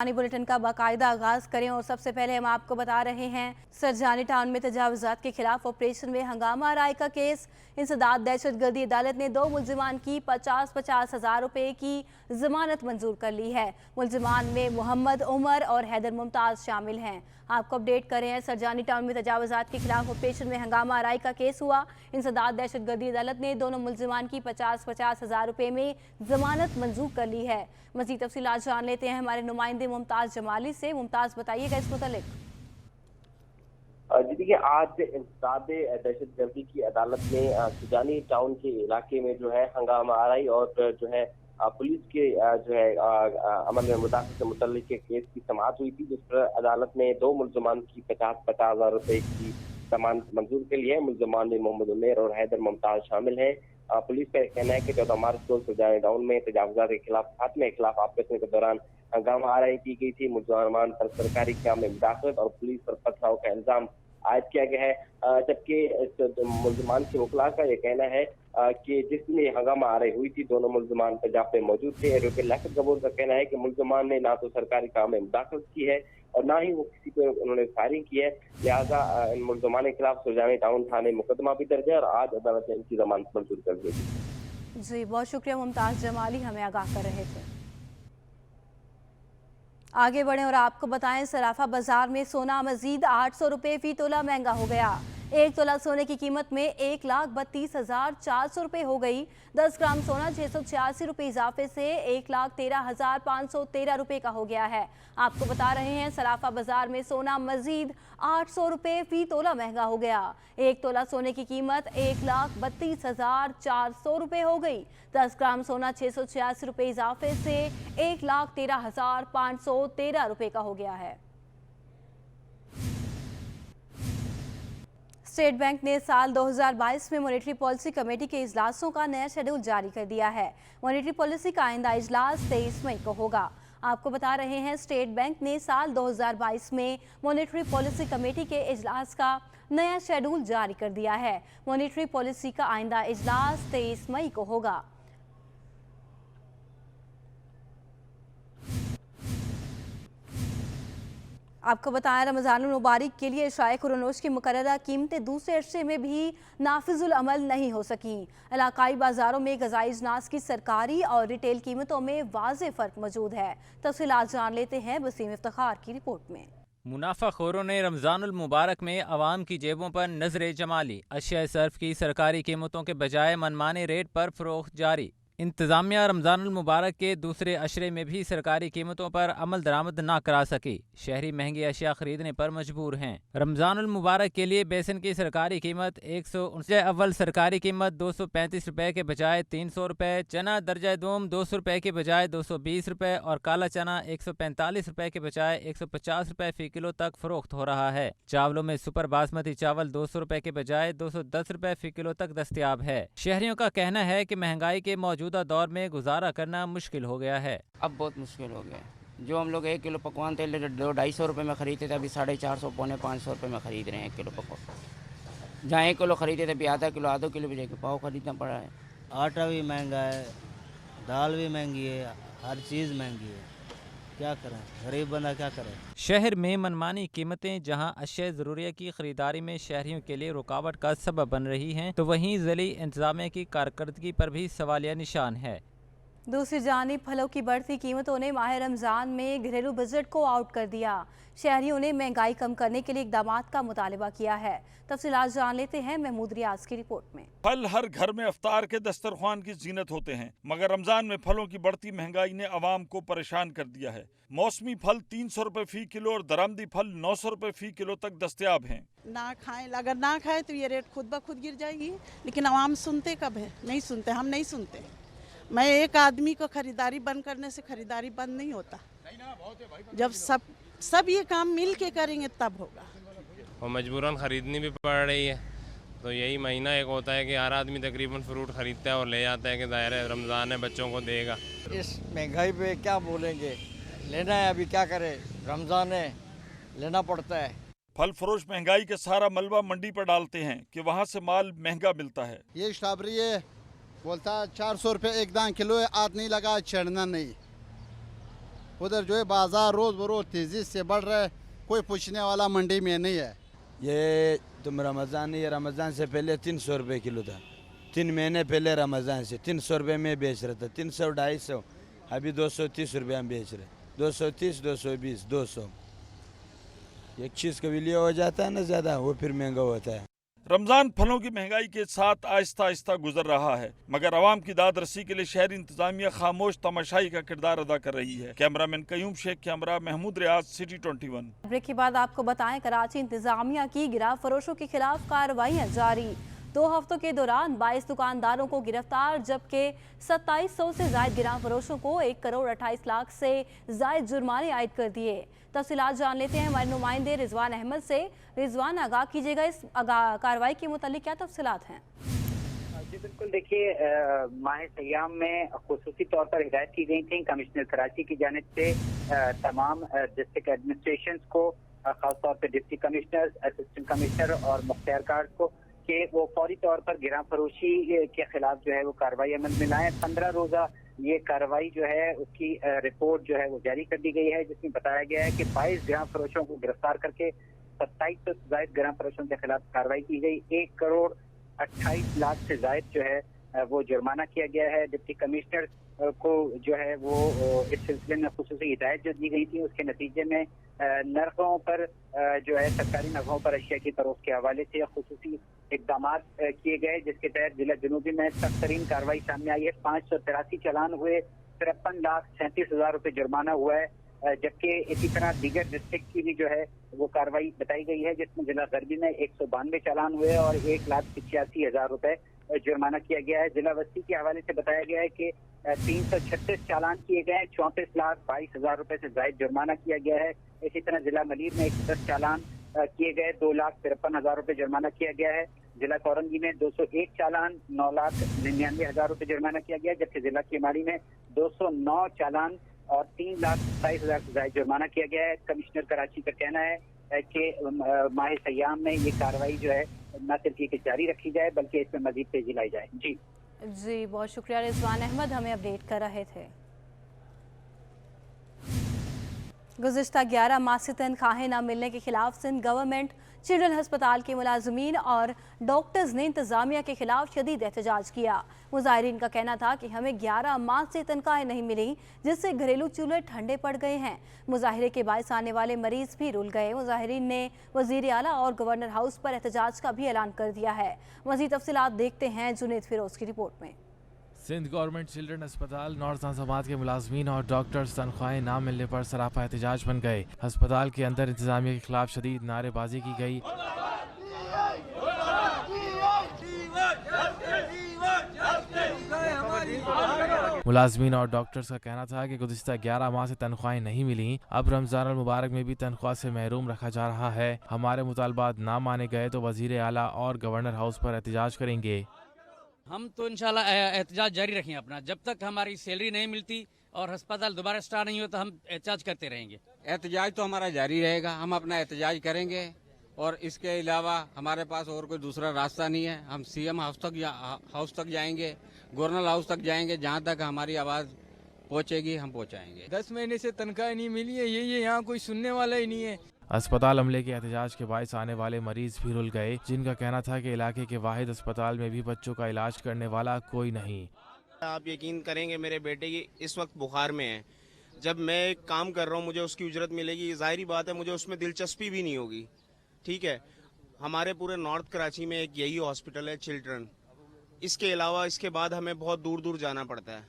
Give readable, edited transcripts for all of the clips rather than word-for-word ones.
Bulletin का बाकायदा आगाज करें और सबसे पहले हम आपको बता रहे हैं सरजानी टाउन में तजावुजात के खिलाफ ऑपरेशन में हंगामा आराई का केस। इंसदाद दहशतगर्दी अदालत ने 2 मुल्जिमान की 50-50 हज़ार रुपए की जमानत मंजूर कर ली है। मुल्जिमान में मोहम्मद उमर और हैदर मुमताज शामिल हैं। आपको अपडेट करें हैं, सरजानी टाउन में तजावुजात के खिलाफ ऑपरेशन में हंगामा आराई का केस हुआ। इंसदाद दहशतगर्दी अदालत ने दोनों मुल्जिमान की 50-50 हज़ार रुपए में जमानत मंजूर कर ली है। मज़ीद तफसीलात जान लेते हैं हमारे नुमाइंदे मुमताज जमाली से। मुमताज, बताइएगा इस मुतालिक। जी देखिए, आज इंसदाद दहशतगर्दी की अदालत ने सरजानी टाउन के इलाके में जो है हंगामा आराई और जो है पुलिस के जो है अमल में मुदाखलत से मुतल्लिक केस की समाअत हुई थी, जिस पर अदालत ने 2 मुल्जिमान की 50-50 हज़ार रुपए की जमानत मंजूर के लिए। मुल्जिमान में मोहम्मद उमर और हैदर मुमताज शामिल हैं। पुलिस का कहना है कि 14 मार्च को सरजानी टाउन में तजावुजात के खिलाफ खात्मे के खिलाफ ऑपरेशन के दौरान हंगामा आराई की गई थी। मुल्जिमान पर सरकारी काम में मुदाखलत और पुलिस पर पथराव का इल्जाम आयद किया गया है, जबकि मुल्जिमान के वकला का यह कहना है कि जिसमें हंगामा आराई हुई थी दोनों मुल्जिमान पंजाब में मौजूद थे। एडवोकेट लियाकत गफूर का कहना है कि मुल्जिमान ने ना तो सरकारी काम में मुदाखलत की है और ना ही वो किसी पे उन्होंने फायरिंग की है, लिहाजा इन मुल्जिमान के खिलाफ सरजानी टाउन थाने मुकदमा भी दर्ज है और आज अदालत ने इनकी जमानत मंजूर कर दी। जी, बहुत शुक्रिया मुमताज जमाली, हमें आगाह कर रहे थे। आगे बढ़ें और आपको बताएं, सराफा बाजार में सोना मजीद 800 रुपये फी तोला महंगा हो गया। 1 तोला सोने की कीमत में 1,32,400 रुपये हो गई। 10 ग्राम सोना 686 रुपये इजाफे से 1,13,513 रुपये का हो गया है। आपको बता रहे हैं, सराफा बाजार में सोना मजीद 800 रुपये फी तोला महंगा हो गया। 1 तोला सोने की कीमत 1,32,400 रुपये हो गई। 10 ग्राम सोना 686 रुपये इजाफे से 1,13,513 रुपये का हो गया है। स्टेट बैंक ने साल 2022 में मॉनेटरी पॉलिसी कमेटी के इजलासों का नया शेड्यूल जारी कर दिया है। मॉनेटरी पॉलिसी का आइंदा इजलास 23 मई को होगा। आपको बता रहे हैं, स्टेट बैंक ने साल 2022 में मॉनेटरी पॉलिसी कमेटी के इजलास का नया शेड्यूल जारी कर दिया है। मॉनेटरी पॉलिसी का आइंदा इजलास 23 मई को होगा। आपको बताया, रमज़ानुल मुबारक के लिए शाए खुरनोश की मुकर्ररा कीमतें दूसरे अरसे में भी नाफिजुल अमल नहीं हो सकी। इलाकाई बाजारों में ग़िज़ाई अजनास की सरकारी और रिटेल कीमतों में वाज़ेह फ़र्क मौजूद है। तफ़सीलात जान लेते हैं वसीम इफ्तिखार की रिपोर्ट में। मुनाफाखोरों ने रमज़ानुल मुबारक में आवाम की जेबों पर नजरें जमा ली। अशिया सर्फ की सरकारी कीमतों के बजाय मनमाने रेट पर फरोख्त जारी। इंतज़ामिया रमज़ानुल मुबारक के दूसरे अशरे में भी सरकारी कीमतों पर अमल दरामद ना करा सकी। शहरी महंगी अशिया खरीदने पर मजबूर हैं। रमज़ानुल मुबारक के लिए बेसन की सरकारी कीमत 149 अव्वल सरकारी कीमत 235 रुपये के बजाय 300 रुपये, चना दर्जा दोम 200 रुपये के बजाय 220 रुपये और काला चना 145 रुपये के बजाय 150 रुपये फ़ी किलो तक फरोख्त हो रहा है। चावलों में सुपर बासमती चावल 200 रुपये के बजाय 210 रुपये फ़ी किलो तक दस्तयाब है। शहरियों का कहना है कि महंगाई के मौजूदा दौर में गुजारा करना मुश्किल हो गया है। अब बहुत मुश्किल हो गया है। जो हम लोग 1 किलो पकवान तेल 200-250 रुपये में खरीदते थे, अभी 450-500 रुपये में खरीद रहे हैं 1 किलो पकवान। जहाँ 1 किलो खरीदते थे, अभी आधा किलो भी जाके पाव खरीदना पड़ा है। आटा भी महंगा है, दाल भी महंगी है, हर चीज़ महंगी है। क्या करें, गरीब बंदा क्या करे। शहर में मनमानी कीमतें जहां अशिया ज़रूरिया की खरीदारी में शहरियों के लिए रुकावट का सबब बन रही हैं, तो वहीं ज़िली इंतज़ामिया की कारकर्दगी पर भी सवालिया निशान है। दूसरी जानिब फलों की बढ़ती कीमतों ने माह रमज़ान में घरेलू बजट को आउट कर दिया। शहरियों ने महंगाई कम करने के लिए इक़दामात का मुतालबा किया है। तफसीलात जान लेते हैं महमूद रियाज की रिपोर्ट में। फल हर घर में अफ्तार के दस्तरख्वान की जीनत होते हैं, मगर रमजान में फलों की बढ़ती महंगाई ने अवाम को परेशान कर दिया है। मौसमी फल 300 रुपए फी किलो और दरामदी फल 900 रुपए फी किलो तक दस्तयाब हैं। ना खाएं, अगर ना खाएं तो ये रेट खुद ब खुद गिर जाएगी, लेकिन अवाम सुनते कब है? नहीं सुनते, हम नहीं सुनते। मैं एक आदमी को खरीदारी बंद करने से खरीदारी बंद नहीं होता। जब सब ये काम मिल के करेंगे तब होगा। और मजबूरन ख़रीदनी भी पड़ रही है, तो यही महीना एक होता है कि हर आदमी तकरीबन फ्रूट ख़रीदता है और ले जाता है कि ज़ाहिर है रमज़ान है, बच्चों को देगा। इस महंगाई पे क्या बोलेंगे, लेना है, अभी क्या करें, रमज़ान है, लेना पड़ता है। फल फरोश महंगाई के सारा मलबा मंडी पर डालते हैं कि वहाँ से माल महंगा मिलता है। ये स्ट्रॉबेरी है, बोलता है 400 रुपये एक दान किलो है, आज नहीं लगा चढ़ना नहीं। उधर जो है बाजार रोज़ बरोज़ तेज़ी से बढ़ रहा है, कोई पूछने वाला मंडी में नहीं है। ये तुम रमज़ान, ये रमज़ान से पहले 300 रुपये किलो था, 3 महीने पहले रमज़ान से 300 रुपये में बेच रहा था, 300 250, अभी 230 रुपये में बेच रहे, 230 220 200। एक चीज़ का विलियो हो जाता है ना ज़्यादा, वो फिर महंगा होता है। रमजान फलों की महंगाई के साथ आहिस्ता आहिस्ता गुजर रहा है, मगर आवाम की दाद रसी के लिए शहरी इंतजामिया खामोश तमाशाई का किरदार अदा कर रही है। कैमरामैन कयूम शेख, कैमरा महमूद रियाज, सिटी 21। ब्रेक के बाद आपको बताएं, कराची इंतजामिया की गिराव फरोशों के खिलाफ कार्रवाइयां जारी। 2 हफ्तों के दौरान 22 दुकानदारों को गिरफ्तार, जबकि 2700 से जायद गिराव फरोशों को 1 करोड़ 28 लाख से जायद जुर्माने आयद कर दिए। तफसीलात जान लेते हैं हमारे नुमाइंदे रिजवान अहमद से। रिजवान, आगाह कीजिएगा, इस कार्रवाई के मुतालिक क्या तफसीलात हैं? जी बिल्कुल, देखिए माह सयाम में खुसूसी तौर पर हिदायत की गई थी कमिश्नर कराची की जानिब से तमाम डिस्ट्रिक्ट एडमिनिस्ट्रेशन को, खासतौर पर डिप्टी कमिश्नर, असिस्टेंट कमिश्नर और मुख्तियारकार को, कि वो फौरी तौर पर गिराव फरोशी के खिलाफ जो है वो कार्रवाई अमल में लाएं। 15 रोज़ा ये कार्रवाई जो है उसकी रिपोर्ट जो है वो जारी कर दी गई है, जिसमें बताया गया है कि 22 गिराव फरोशों को गिरफ्तार करके 2700 से जायद गिराव फरोशों के खिलाफ कार्रवाई की गई। 1 करोड़ 28 लाख से जायद जो है वो जुर्माना किया गया है। डिप्टी कमिश्नर को जो है वो इस सिलसिले में खुसूसी हिदायत जो दी गई थी, उसके नतीजे में नरखों पर जो है सरकारी नरखों पर अशिया की फरोख्त के हवाले से खुसूसी इकदाम किए गए, जिसके तहत जिला जनूबी में सख्त तरीन कार्रवाई सामने आई है। 583 चालान हुए, 53,37,000 रुपये जुर्माना हुआ है, जबकि इसी तरह दीगर डिस्ट्रिक्ट की भी जो है वो कार्रवाई बताई गई है, जिसमें जिला गरबी में 192 चालान हुए और 1,85,000 रुपये जुर्माना किया गया है। जिला वस्ती के हवाले से बताया गया है कि 336 चालान किए गए हैं, 34,22,000 रुपये से जायद जुर्माना किया गया है। इसी तरह जिला मलीर में 110 चालान किए गए, 2,53,000 रुपये जुर्माना किया गया है। जिला कोरंगी में 201 चालान, 9,99,000 रुपये जुर्माना किया गया है, जबकि जिला केमाड़ी में 209 चालान और 3,27,000 से जायद जुर्माना किया गया है। कमिश्नर कराची का कहना है कि माह सयाम में ये कार्रवाई जो है न सिर्फ ये जारी रखी जाए बल्कि इसमें मजीद तेजी लाई जाए। जी बहुत शुक्रिया रिजवान अहमद, हमें अपडेट कर रहे थे। गुज़िश्ता 11 माह से तनख्वाहें न मिलने के खिलाफ सिंध गवर्नमेंट चिल्ड्रन हस्पताल के मुलाजमीन और डॉक्टर्स ने इंतजामिया के खिलाफ शदीद एहतजाज किया। मुजाहिरीन का कहना था कि हमें 11 माह से तनख्वाहें नहीं मिली, जिससे घरेलू चूल्हे ठंडे पड़ गए हैं। मुजाहिरे के बायस आने वाले मरीज भी रुल गए। मुजाहिरीन ने वजीर आला और गवर्नर हाउस पर एहतजाज का भी ऐलान कर दिया है। मज़ीद तफसीलात देखते हैं जुनेद फिरोज की रिपोर्ट में। सिंध गवर्नमेंट चिल्ड्रन अस्पताल नॉर्थ नाजाबाद के मुलाजमीन और डॉक्टर्स तनख्वाहें ना मिलने पर सरापा एहतजाज बन गए। अस्पताल के अंदर इंतजामिया के खिलाफ शदीद नारेबाजी की गई। मुलाजमीन और डॉक्टर्स का कहना था कि गुज़िश्ता 11 माह से तनख्वाहें नहीं मिली, अब रमज़ान मुबारक में भी तनख्वाह से महरूम रखा जा रहा है। हमारे मुतालबात ना माने गए तो वजीर आला और गवर्नर हाउस पर एहतजाज करेंगे। हम तो इंशाल्लाह एहतजाज जारी रखेंगे अपना, जब तक हमारी सैलरी नहीं मिलती और अस्पताल दोबारा स्टार्ट नहीं होता हम एहतजाज करते रहेंगे। एहतजाज तो हमारा जारी रहेगा, हम अपना एहतजाज करेंगे और इसके अलावा हमारे पास और कोई दूसरा रास्ता नहीं है। हम सीएम हाउस तक जाएंगे, गवर्नर हाउस तक जाएंगे, जहाँ तक हमारी आवाज़ पहुँचेगी हम पहुँचाएंगे। 10 महीने से तनख्वाह नहीं मिली है, ये यहाँ कोई सुनने वाला ही नहीं है। अस्पताल अमले के एहतजाज के बायस आने वाले मरीज भी रुल गए, जिनका कहना था कि इलाके के वाहिद अस्पताल में भी बच्चों का इलाज करने वाला कोई नहीं। आप यकीन करेंगे मेरे बेटे की इस वक्त बुखार में है, जब मैं एक काम कर रहा हूँ मुझे उसकी उजरत मिलेगी, जाहिर बात है मुझे उसमें दिलचस्पी भी नहीं होगी। ठीक है, हमारे पूरे नॉर्थ कराची में एक यही हॉस्पिटल है चिल्ड्रन, इसके अलावा इसके बाद हमें बहुत दूर दूर जाना पड़ता है।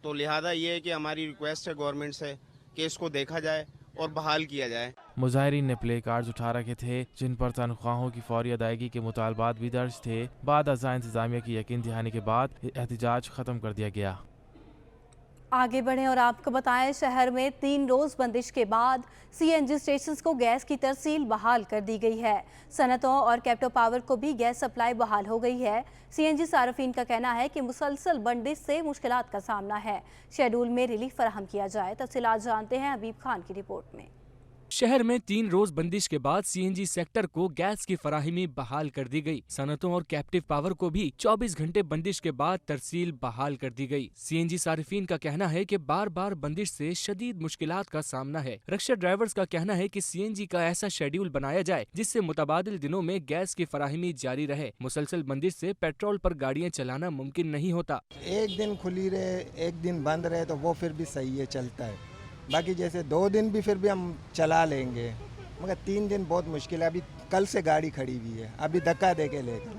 तो लिहाजा ये है कि हमारी रिक्वेस्ट है गवर्नमेंट से कि इसको देखा जाए और बहाल किया जाए। मुजाहिरीन ने प्ले कार्ड उठा रखे थे, जिन पर तनख्वाहों की फौरी अदायगी के मुतालबात भी दर्ज थे। बाद अज़ा इंतजामिया की यकीन दहानी के बाद एहतजाज खत्म कर दिया गया। आगे बढ़ें और आपको बताएं, शहर में 3 रोज़ बंदिश के बाद सीएनजी स्टेशंस को गैस की तरसील बहाल कर दी गई है। सनतों और कैप्टो पावर को भी गैस सप्लाई बहाल हो गई है। सीएनजी सार्फिन का कहना है कि मुसलसल बंदिश से मुश्किलात का सामना है, शेड्यूल में रिलीफ फराहम किया जाए। तफसीलात जानते हैं हबीब खान की रिपोर्ट में। शहर में 3 रोज बंदिश के बाद CNG सेक्टर को गैस की फराहमी बहाल कर दी गई। सनतों और कैप्टिव पावर को भी 24 घंटे बंदिश के बाद तरसील बहाल कर दी गई। CNG सारिफीन का कहना है कि बार बार बंदिश से शदीद मुश्किलात का सामना है। रिक्शा ड्राइवर्स का कहना है कि CNG का ऐसा शेड्यूल बनाया जाए जिससे मुतबादिल दिनों में गैस की फराहमी जारी रहे। मुसलसल बंदिश से पेट्रोल पर गाड़ियाँ चलाना मुमकिन नहीं होता। एक दिन खुली रहे, एक दिन बंद रहे तो वो फिर भी सही है, चलता है। बाकी जैसे 2 दिन भी फिर भी हम चला लेंगे, मगर 3 दिन बहुत मुश्किल है। अभी कल से गाड़ी खड़ी हुई है, अभी धक्का दे के लेकर।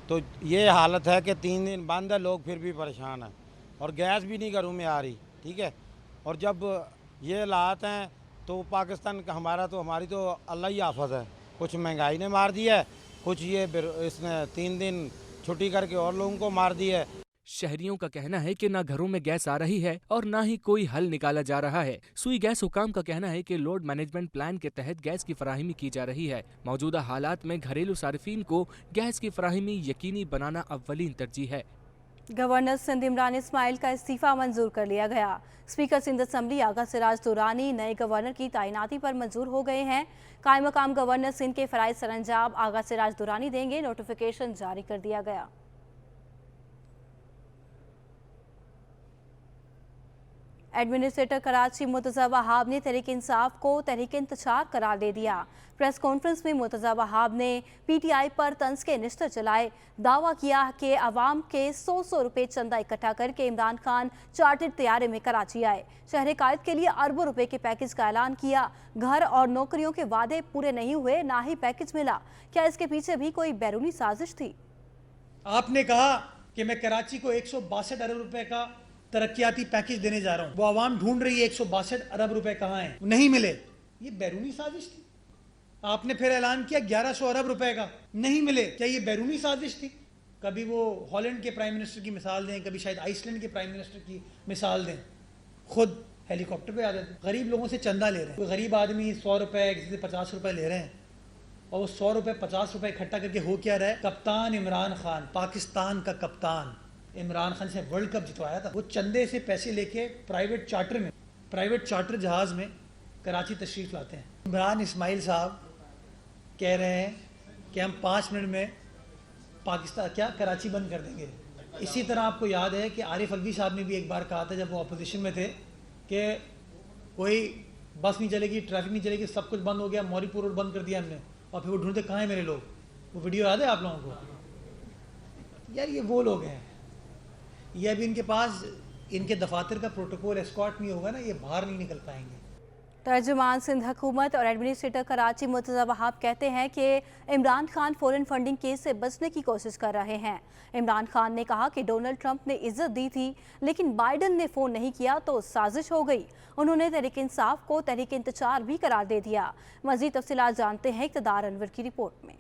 तो ये हालत है कि 3 दिन बंद है, लोग फिर भी परेशान हैं और गैस भी नहीं घरों में आ रही, ठीक है। और जब ये हालात हैं तो पाकिस्तान का हमारी तो अल्लाह ही आफत है। कुछ महंगाई ने मार दी है, कुछ ये इसने 3 दिन छुट्टी करके और लोगों को मार दी है। शहरियों का कहना है कि न घरों में गैस आ रही है और न ही कोई हल निकाला जा रहा है। सुई गैस हुकाम का कहना है कि लोड मैनेजमेंट प्लान के तहत गैस की फराहमी की जा रही है। मौजूदा हालात में घरेलू सारिफीन को गैस की फराहमी यकीनी बनाना अव्वलीन तरजीह है। गवर्नर सिंध इमरान इस्माइल का इस्तीफा मंजूर कर लिया गया। स्पीकर सिंध असम्बली आगा सिराज दुरानी नए गवर्नर की तैनाती पर मंजूर हो गए हैं। कायम मकाम गवर्नर सिंध के फराइज सरंजाम आगा सिराज दुरानी देंगे। नोटिफिकेशन जारी कर दिया गया। एडमिनिस्ट्रेटर कराची मुर्तज़ा वहाब ने तहरीक इंसाफ को तहरीक इंतशार करार दे दिया। प्रेस कॉन्फ्रेंस में मुर्तज़ा वहाब ने PTI पर तंज के निश्तर चलाए। दावा किया कि अवाम के 100 रुपए चंदा इकट्ठा करके इमरान खान चार्टर्ड तैयारे में कराची आए। शहर कायद के लिए अरबों रुपए के पैकेज का ऐलान किया। घर और नौकरियों के वादे पूरे नहीं हुए, ना ही पैकेज मिला। क्या इसके पीछे भी कोई बैरूनी साजिश थी? आपने कहा कि मैं कराची को 162 अरब रुपए का तरक्याती पैकेज देने जा रहा हूँ। वो आवाम ढूंढ रही है 162 अरब रुपए कहाँ हैं, नहीं मिले। ये बैरूनी साजिश थी। आपने फिर ऐलान किया 1100 अरब रुपए का, नहीं मिले। क्या ये बैरूनी साजिश थी? कभी वो हॉलैंड के प्राइम मिनिस्टर की मिसाल दें, कभी शायद आइसलैंड के प्राइम मिनिस्टर की मिसाल दें, खुद हेलीकॉप्टर पे आ जाते हैं। गरीब लोगों से चंदा ले रहे हैं। कोई गरीब आदमी 100 रुपए, किसी से 50 रुपए ले रहे हैं और वो 100 रुपए 50 रुपए इकट्ठा करके हो क्या रहा है? कप्तान इमरान खान, पाकिस्तान का कप्तान इमरान खान से वर्ल्ड कप जितवाया था। वो चंदे से पैसे लेके प्राइवेट चार्टर जहाज में कराची तशरीफ लाते हैं। इमरान इस्माइल साहब कह रहे हैं कि हम 5 मिनट में कराची बंद कर देंगे। इसी तरह आपको याद है कि आरिफ अलवी साहब ने भी एक बार कहा था जब वो अपोजिशन में थे कि कोई बस नहीं चलेगी, ट्रैफिक नहीं चलेगी, सब कुछ बंद हो गया, मौरीपुर रोड बंद कर दिया हमने। और फिर वो ढूंढते कहाँ हैं मेरे लोग। वो वीडियो याद है आप लोगों को? यार ये वो लोग हैं। ये अभी इनके पास इनके दफातर का प्रोटोकॉल एस्कॉर्ट नहीं होगा ना, ये बाहर नहीं निकल पाएंगे। तर्जुमान सिंध हुकूमत और एडमिनिस्ट्रेटर कराची मुर्तज़ा वहाब कहते हैं कि Imran Khan foreign funding case से बचने की कोशिश कर रहे हैं। इमरान खान ने कहा कि डोनाल्ड ट्रंप ने इज्जत दी थी लेकिन बाइडन ने फ़ोन नहीं किया तो साजिश हो गई। उन्होंने तहरीक इंसाफ को तहरीक इंतशार भी करार दे दिया। मज़ीद तफसीलात जानते हैं इक़्तिदार अनवर की रिपोर्ट में।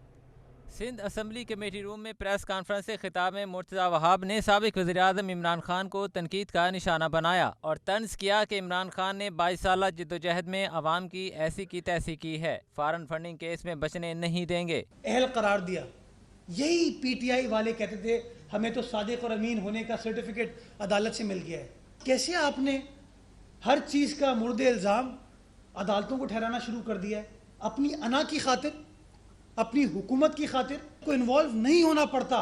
सिंध असम्बली कमेटी रूम में प्रेस कॉन्फ्रेंस से खिताब में मुर्तज़ा वहाब ने साबिक़ वज़ीर-ए-आज़म इमरान खान को तनकीद का निशाना बनाया और तंज किया कि इमरान खान ने 22 साल जद्दोजहद में अवाम की ऐसी की तैसी की है, फॉरेन फंडिंग केस में बचने नहीं देंगे। अहल करार दिया। यही PTI वाले कहते थे हमें तो सादिक और अमीन होने का सर्टिफिकेट अदालत से मिल गया है। कैसे आपने हर चीज़ का मुर्द इल्ज़ाम अदालतों को ठहराना शुरू कर दिया है? अपनी अना की खातिर, अपनी हुकूमत की खातिर को इन्वॉल्व नहीं होना पड़ता।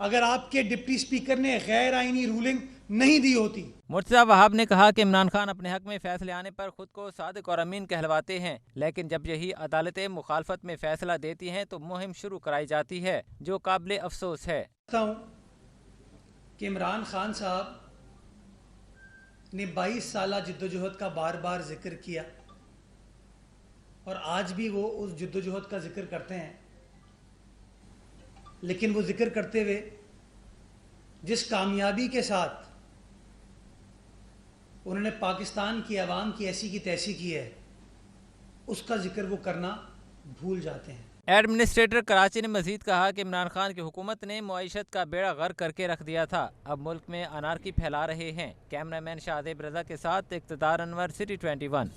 अगर आपके डिप्टी स्पीकर ने गैर आईनी रूलिंग नहीं दी होती। मुर्तज़ा वहाब ने कहा कि इमरान खान अपने हक में फैसले आने पर खुद को सादिक और अमीन कहलवाते हैं, लेकिन जब यही अदालतें मुखालफत में फैसला देती हैं तो मुहिम शुरू कराई जाती है, जो काबिल अफसोस है। कि इमरान खान साहब ने 22 साल जिद्दोजहद का बार बार जिक्र किया और आज भी वो उस जिद्दोजहद का जिक्र करते हैं, लेकिन वो जिक्र करते हुए जिस कामयाबी के साथ उन्होंने पाकिस्तान की आवाम की ऐसी की तैसी की है, उसका जिक्र वो करना भूल जाते हैं। एडमिनिस्ट्रेटर कराची ने मजीद कहा कि इमरान खान की हुकूमत ने मईशत का बेड़ा गर्क करके रख दिया था, अब मुल्क में अनारकी फैला रहे हैं। कैमरामैन शाहदेब रजा के साथ इक़्तिदार अनवर, सिटी 21।